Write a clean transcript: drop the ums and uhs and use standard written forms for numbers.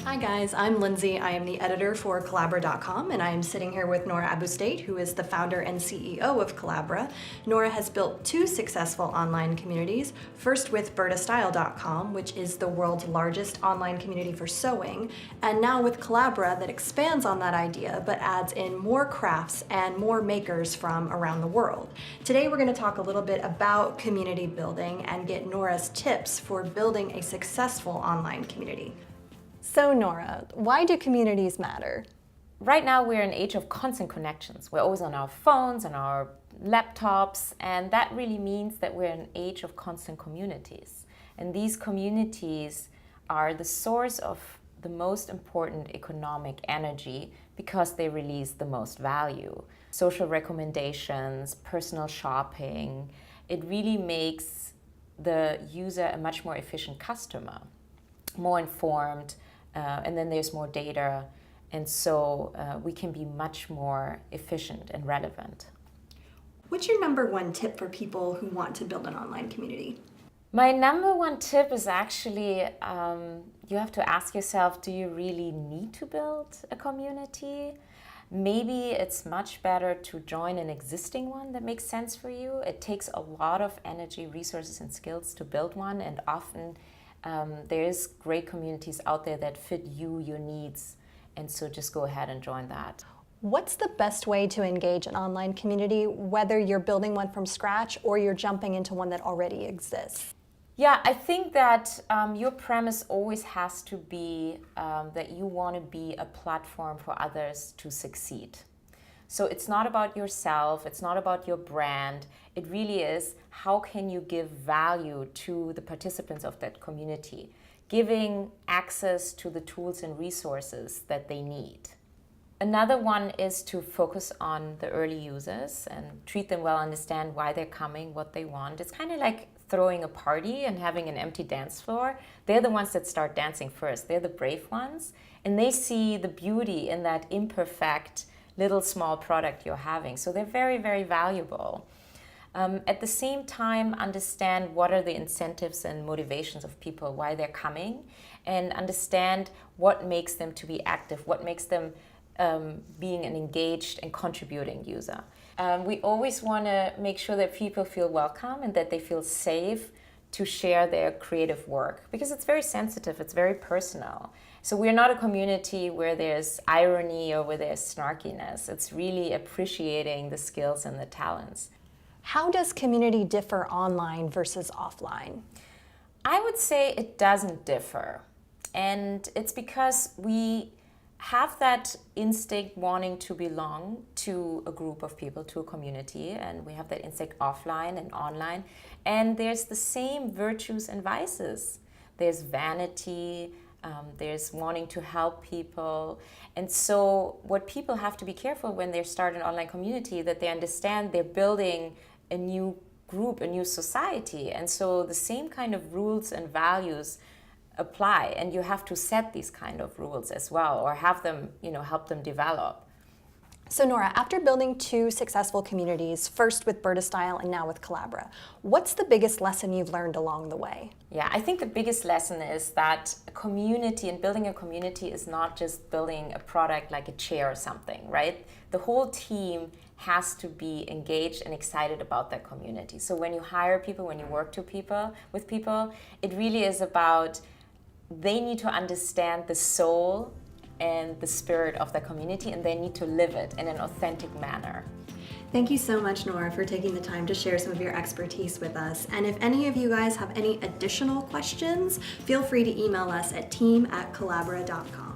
Hi guys, I'm Lindsay. I am the editor for Kollabora.com, and I am sitting here with Nora Abousteit, who is the founder and CEO of Kollabora. Nora has built two successful online communities, first with BirdaStyle.com, which is the world's largest online community for sewing, and now with Kollabora that expands on that idea but adds in more crafts and more makers from around the world. Today we're going to talk a little bit about community building and get Nora's tips for building a successful online community. So Nora, why do communities matter? Right now we're in an age of constant connections. We're always on our phones, on our laptops, and that really means that we're in an age of constant communities. And these communities are the source of the most important economic energy because they release the most value. Social recommendations, personal shopping, it really makes the user a much more efficient customer, more informed, and then there's more data, and so we can be much more efficient and relevant. What's your number one tip for people who want to build an online community? My number one tip is actually you have to ask yourself, do you really need to build a community? Maybe it's much better to join an existing one that makes sense for you. It takes a lot of energy, resources, and skills to build one, and often there's great communities out there that fit you, your needs, and so just go ahead and join that. What's the best way to engage an online community, whether you're building one from scratch or you're jumping into one that already exists? Yeah, I think that your premise always has to be that you want to be a platform for others to succeed. So it's not about yourself, it's not about your brand, it really is how can you give value to the participants of that community, giving access to the tools and resources that they need. Another one is to focus on the early users and treat them well, understand why they're coming, what they want. It's kind of like throwing a party and having an empty dance floor. They're the ones that start dancing first, they're the brave ones, and they see the beauty in that imperfect little small product you're having. So they're very, very valuable. At the same time, understand what are the incentives and motivations of people, why they're coming, and understand what makes them to be active, what makes them being an engaged and contributing user. We always want to make sure that people feel welcome and that they feel safe to share their creative work, because it's very sensitive, it's very personal. So we're not a community where there's irony or where there's snarkiness. It's really appreciating the skills and the talents. How does community differ online versus offline? I would say it doesn't differ. And it's because we have that instinct wanting to belong to a group of people, to a community, and we have that instinct offline and online. And there's the same virtues and vices. There's vanity, there's wanting to help people. And so what people have to be careful when they start an online community, that they understand they're building a new group, a new society. And so the same kind of rules and values apply, and you have to set these kind of rules as well, or have them, help them develop. So Nora, after building two successful communities, first with BirdaStyle and now with Kollabora, what's the biggest lesson you've learned along the way? Yeah, I think the biggest lesson is that a community and building a community is not just building a product like a chair or something, right? The whole team has to be engaged and excited about that community. So when you hire people, when you work with people, it really is about they need to understand the soul and the spirit of the community, and they need to live it in an authentic manner. Thank you so much, Nora, for taking the time to share some of your expertise with us. And if any of you guys have any additional questions, feel free to email us at team@kollabora.com.